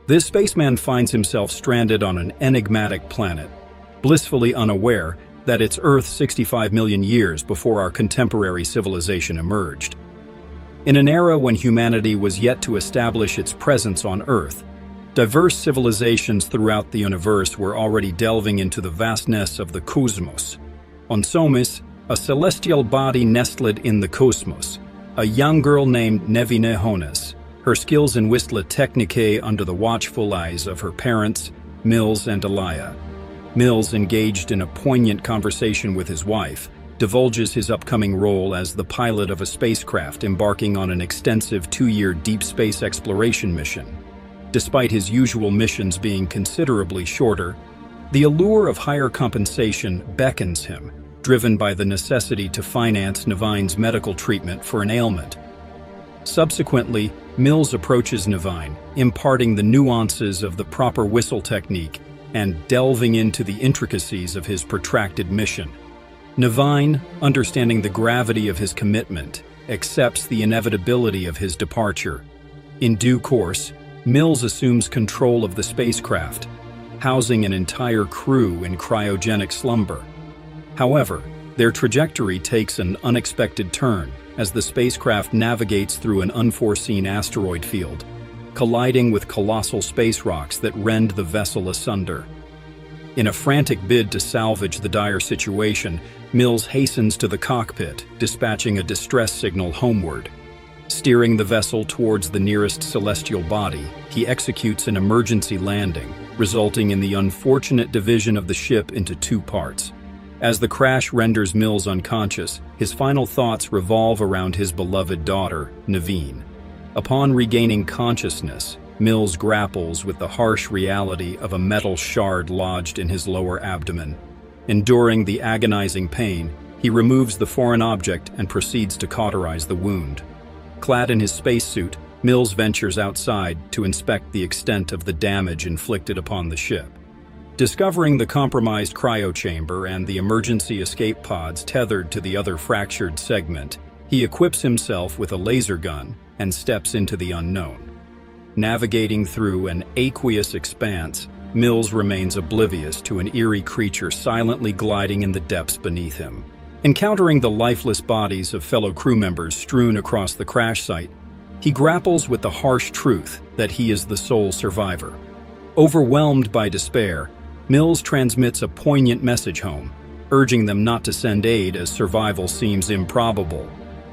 This spaceman finds himself stranded on an enigmatic planet, blissfully unaware that it's Earth 65 million years before our contemporary civilization emerged. In an era when humanity was yet to establish its presence on Earth, diverse civilizations throughout the universe were already delving into the vastness of the cosmos. On Somis, a celestial body nestled in the cosmos, a young girl named Nevine Honas, her skills in Whistler Technicae under the watchful eyes of her parents, Mills and Elia. Mills, engaged in a poignant conversation with his wife, divulges his upcoming role as the pilot of a spacecraft embarking on an extensive 2-year deep space exploration mission. Despite his usual missions being considerably shorter, the allure of higher compensation beckons him, driven by the necessity to finance Nevine's medical treatment for an ailment. Subsequently, Mills approaches Nevine, imparting the nuances of the proper whistle technique and delving into the intricacies of his protracted mission. Nevine, understanding the gravity of his commitment, accepts the inevitability of his departure. In due course, Mills assumes control of the spacecraft, housing an entire crew in cryogenic slumber. However, their trajectory takes an unexpected turn as the spacecraft navigates through an unforeseen asteroid field, colliding with colossal space rocks that rend the vessel asunder. In a frantic bid to salvage the dire situation, Mills hastens to the cockpit, dispatching a distress signal homeward. Steering the vessel towards the nearest celestial body, he executes an emergency landing, resulting in the unfortunate division of the ship into 2 parts. As the crash renders Mills unconscious, his final thoughts revolve around his beloved daughter, Nevine. Upon regaining consciousness, Mills grapples with the harsh reality of a metal shard lodged in his lower abdomen. Enduring the agonizing pain, he removes the foreign object and proceeds to cauterize the wound. Clad in his spacesuit, Mills ventures outside to inspect the extent of the damage inflicted upon the ship. Discovering the compromised cryochamber and the emergency escape pods tethered to the other fractured segment, he equips himself with a laser gun and steps into the unknown. Navigating through an aqueous expanse, Mills remains oblivious to an eerie creature silently gliding in the depths beneath him. Encountering the lifeless bodies of fellow crew members strewn across the crash site, he grapples with the harsh truth that he is the sole survivor. Overwhelmed by despair, Mills transmits a poignant message home, urging them not to send aid as survival seems improbable.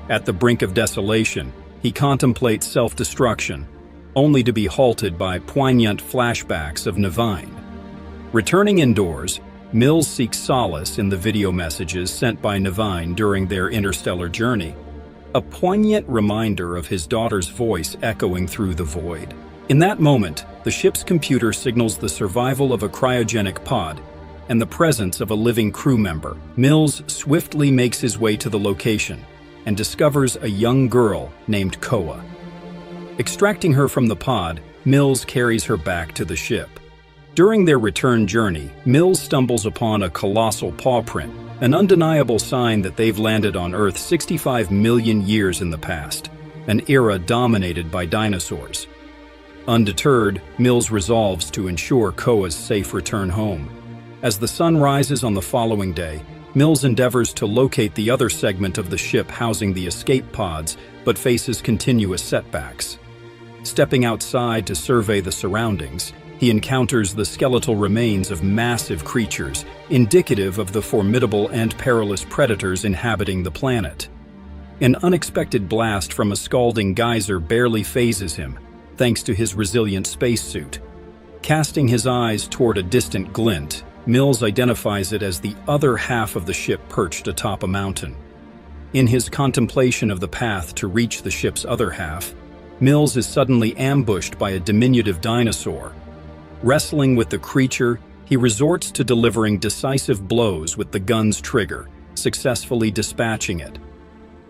At the brink of desolation, he contemplates self-destruction, only to be halted by poignant flashbacks of Nevine. Returning indoors, Mills seeks solace in the video messages sent by Nevine during their interstellar journey, a poignant reminder of his daughter's voice echoing through the void. In that moment, the ship's computer signals the survival of a cryogenic pod and the presence of a living crew member. Mills swiftly makes his way to the location and discovers a young girl named Koa. Extracting her from the pod, Mills carries her back to the ship. During their return journey, Mills stumbles upon a colossal paw print, an undeniable sign that they've landed on Earth 65 million years in the past, an era dominated by dinosaurs. Undeterred, Mills resolves to ensure Koa's safe return home. As the sun rises on the following day, Mills endeavors to locate the other segment of the ship housing the escape pods, but faces continuous setbacks. Stepping outside to survey the surroundings, he encounters the skeletal remains of massive creatures, indicative of the formidable and perilous predators inhabiting the planet. An unexpected blast from a scalding geyser barely phases him, thanks to his resilient spacesuit. Casting his eyes toward a distant glint, Mills identifies it as the other half of the ship perched atop a mountain. In his contemplation of the path to reach the ship's other half, Mills is suddenly ambushed by a diminutive dinosaur. Wrestling with the creature, he resorts to delivering decisive blows with the gun's trigger, successfully dispatching it.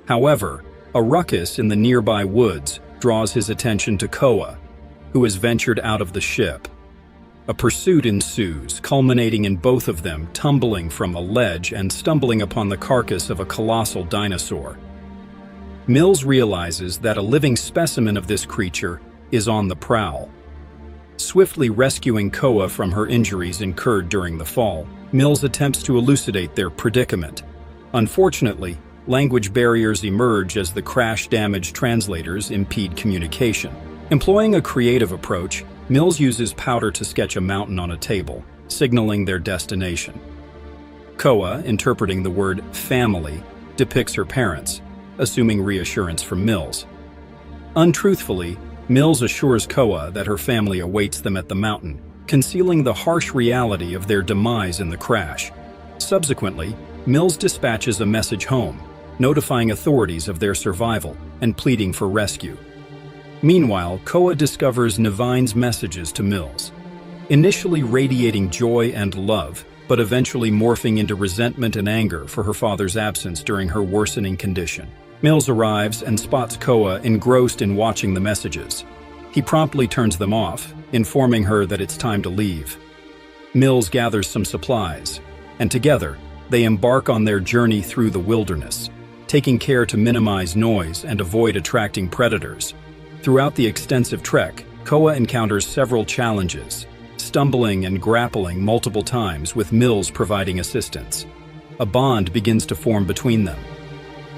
However, a ruckus in the nearby woods draws his attention to Koa, who has ventured out of the ship. A pursuit ensues, culminating in both of them tumbling from a ledge and stumbling upon the carcass of a colossal dinosaur. Mills realizes that a living specimen of this creature is on the prowl. Swiftly rescuing Koa from her injuries incurred during the fall, Mills attempts to elucidate their predicament. Unfortunately, language barriers emerge as the crash-damaged translators impede communication. Employing a creative approach, Mills uses powder to sketch a mountain on a table, signaling their destination. Koa, interpreting the word family, depicts her parents, assuming reassurance from Mills. Untruthfully, Mills assures Koa that her family awaits them at the mountain, concealing the harsh reality of their demise in the crash. Subsequently, Mills dispatches a message home, notifying authorities of their survival and pleading for rescue. Meanwhile, Koa discovers Nevine's messages to Mills, initially radiating joy and love, but eventually morphing into resentment and anger for her father's absence during her worsening condition. Mills arrives and spots Koa engrossed in watching the messages. He promptly turns them off, informing her that it's time to leave. Mills gathers some supplies, and together, they embark on their journey through the wilderness, taking care to minimize noise and avoid attracting predators. Throughout the extensive trek, Koa encounters several challenges, stumbling and grappling multiple times with Mills providing assistance. A bond begins to form between them.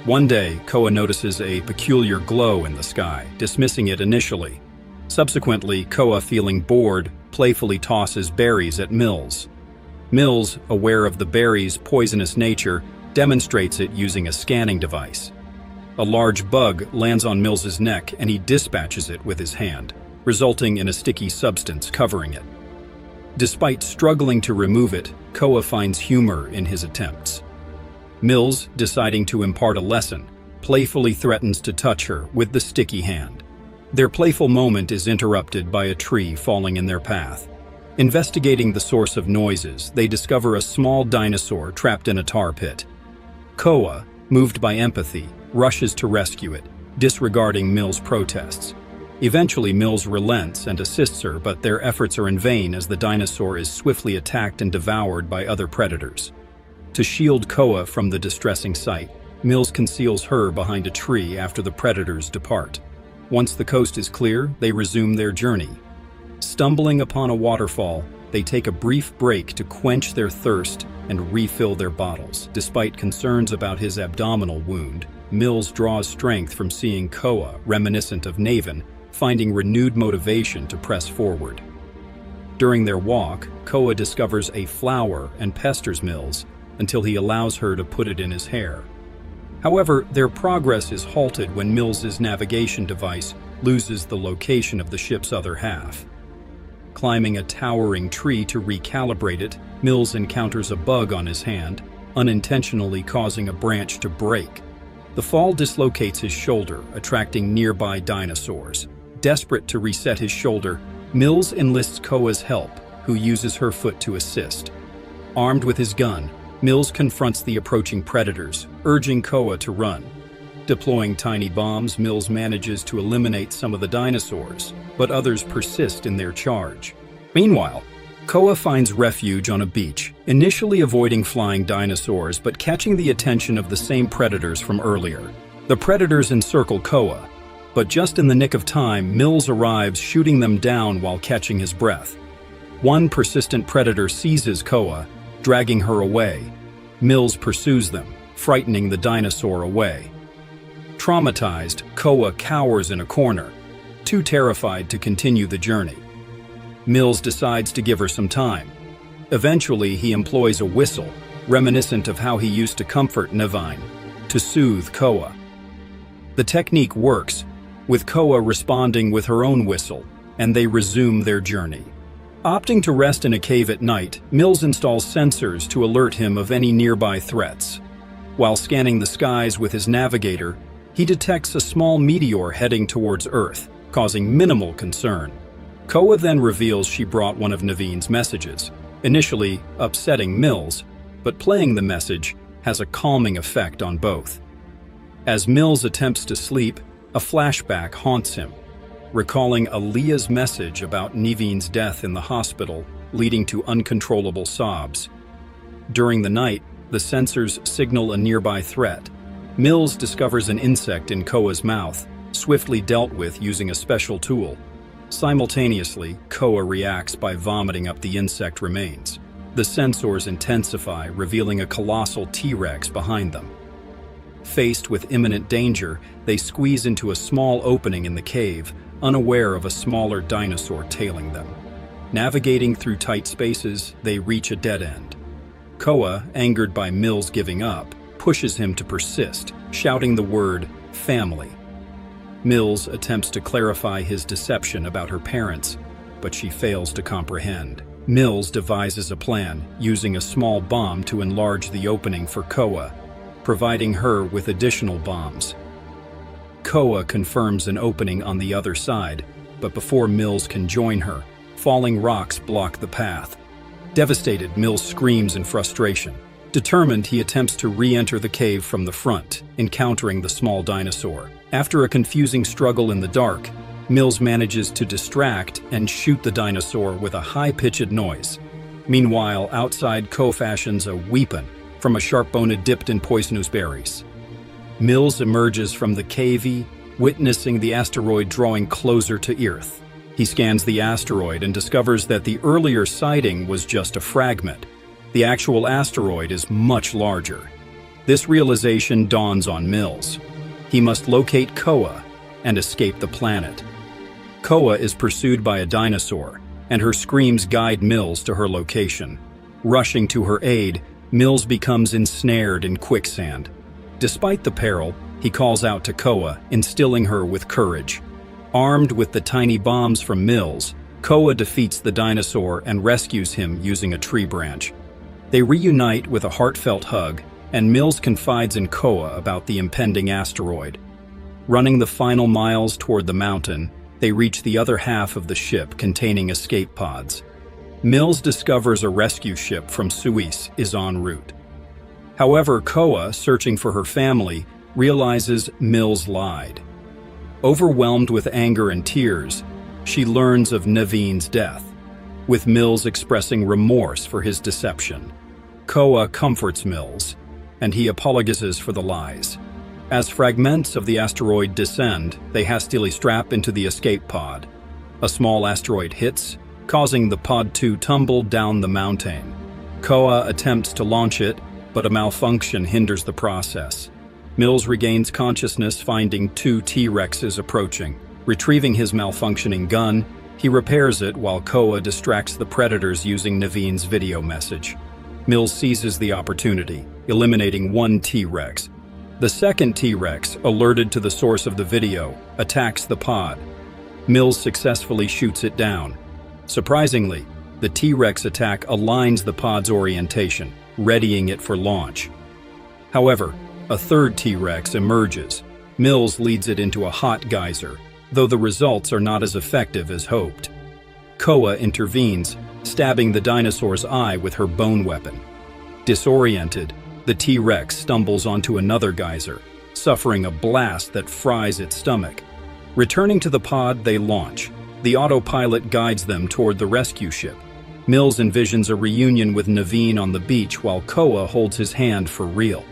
One day, Koa notices a peculiar glow in the sky, dismissing it initially. Subsequently, Koa, feeling bored, playfully tosses berries at Mills. Mills, aware of the berries' poisonous nature, demonstrates it using a scanning device. A large bug lands on Mills's neck and he dispatches it with his hand, resulting in a sticky substance covering it. Despite struggling to remove it, Koa finds humor in his attempts. Mills, deciding to impart a lesson, playfully threatens to touch her with the sticky hand. Their playful moment is interrupted by a tree falling in their path. Investigating the source of noises, they discover a small dinosaur trapped in a tar pit. Koa, moved by empathy, rushes to rescue it, disregarding Mills' protests. Eventually, Mills relents and assists her, but their efforts are in vain as the dinosaur is swiftly attacked and devoured by other predators. To shield Koa from the distressing sight, Mills conceals her behind a tree after the predators depart. Once the coast is clear, they resume their journey. Stumbling upon a waterfall, they take a brief break to quench their thirst and refill their bottles. Despite concerns about his abdominal wound, Mills draws strength from seeing Koa, reminiscent of Naven, finding renewed motivation to press forward. During their walk, Koa discovers a flower and pesters Mills until he allows her to put it in his hair. However, their progress is halted when Mills's navigation device loses the location of the ship's other half. Climbing a towering tree to recalibrate it, Mills encounters a bug on his hand, unintentionally causing a branch to break. The fall dislocates his shoulder, attracting nearby dinosaurs. Desperate to reset his shoulder, Mills enlists Koa's help, who uses her foot to assist. Armed with his gun, Mills confronts the approaching predators, urging Koa to run. Deploying tiny bombs, Mills manages to eliminate some of the dinosaurs, but others persist in their charge. Meanwhile, Koa finds refuge on a beach, initially avoiding flying dinosaurs but catching the attention of the same predators from earlier. The predators encircle Koa, but just in the nick of time, Mills arrives, shooting them down while catching his breath. One persistent predator seizes Koa, dragging her away. Mills pursues them, frightening the dinosaur away. Traumatized, Koa cowers in a corner, too terrified to continue the journey. Mills decides to give her some time. Eventually, he employs a whistle, reminiscent of how he used to comfort Nevine, to soothe Koa. The technique works, with Koa responding with her own whistle, and they resume their journey. Opting to rest in a cave at night, Mills installs sensors to alert him of any nearby threats. While scanning the skies with his navigator, he detects a small meteor heading towards Earth, causing minimal concern. Koa then reveals she brought one of Navine's messages, initially upsetting Mills, but playing the message has a calming effect on both. As Mills attempts to sleep, a flashback haunts him, recalling Aaliyah's message about Navine's death in the hospital, leading to uncontrollable sobs. During the night, the sensors signal a nearby threat. Mills discovers an insect in Koa's mouth, swiftly dealt with using a special tool. Simultaneously, Koa reacts by vomiting up the insect remains. The sensors intensify, revealing a colossal T-Rex behind them. Faced with imminent danger, they squeeze into a small opening in the cave, unaware of a smaller dinosaur tailing them. Navigating through tight spaces, they reach a dead end. Koa, angered by Mills giving up, pushes him to persist, shouting the word family. Mills attempts to clarify his deception about her parents, but she fails to comprehend. Mills devises a plan, using a small bomb to enlarge the opening for Koa, providing her with additional bombs. Koa confirms an opening on the other side, but before Mills can join her, falling rocks block the path. Devastated, Mills screams in frustration. Determined, he attempts to re-enter the cave from the front, encountering the small dinosaur. After a confusing struggle in the dark, Mills manages to distract and shoot the dinosaur with a high-pitched noise. Meanwhile, outside, Koa fashions a weapon from a sharp bone dipped in poisonous berries. Mills emerges from the cave, witnessing the asteroid drawing closer to Earth. He scans the asteroid and discovers that the earlier sighting was just a fragment. The actual asteroid is much larger. This realization dawns on Mills. He must locate Koa and escape the planet. Koa is pursued by a dinosaur, and her screams guide Mills to her location. Rushing to her aid, Mills becomes ensnared in quicksand. Despite the peril, he calls out to Koa, instilling her with courage. Armed with the tiny bombs from Mills, Koa defeats the dinosaur and rescues him using a tree branch. They reunite with a heartfelt hug, and Mills confides in Koa about the impending asteroid. Running the final miles toward the mountain, they reach the other half of the ship containing escape pods. Mills discovers a rescue ship from Suis is en route. However, Koa, searching for her family, realizes Mills lied. Overwhelmed with anger and tears, she learns of Naveen's death, with Mills expressing remorse for his deception. Koa comforts Mills, and he apologizes for the lies. As fragments of the asteroid descend, they hastily strap into the escape pod. A small asteroid hits, causing the pod to tumble down the mountain. Koa attempts to launch it, but a malfunction hinders the process. Mills regains consciousness, finding two T-Rexes approaching. Retrieving his malfunctioning gun, he repairs it while Koa distracts the predators using Naveen's video message. Mills seizes the opportunity, eliminating one T-Rex. The second T-Rex, alerted to the source of the video, attacks the pod. Mills successfully shoots it down. Surprisingly, the T-Rex attack aligns the pod's orientation, readying it for launch. However, a third T-Rex emerges. Mills leads it into a hot geyser, though the results are not as effective as hoped. Koa intervenes, stabbing the dinosaur's eye with her bone weapon. Disoriented, the T-Rex stumbles onto another geyser, suffering a blast that fries its stomach. Returning to the pod, they launch. The autopilot guides them toward the rescue ship. Mills envisions a reunion with Naveen on the beach while Koa holds his hand for real.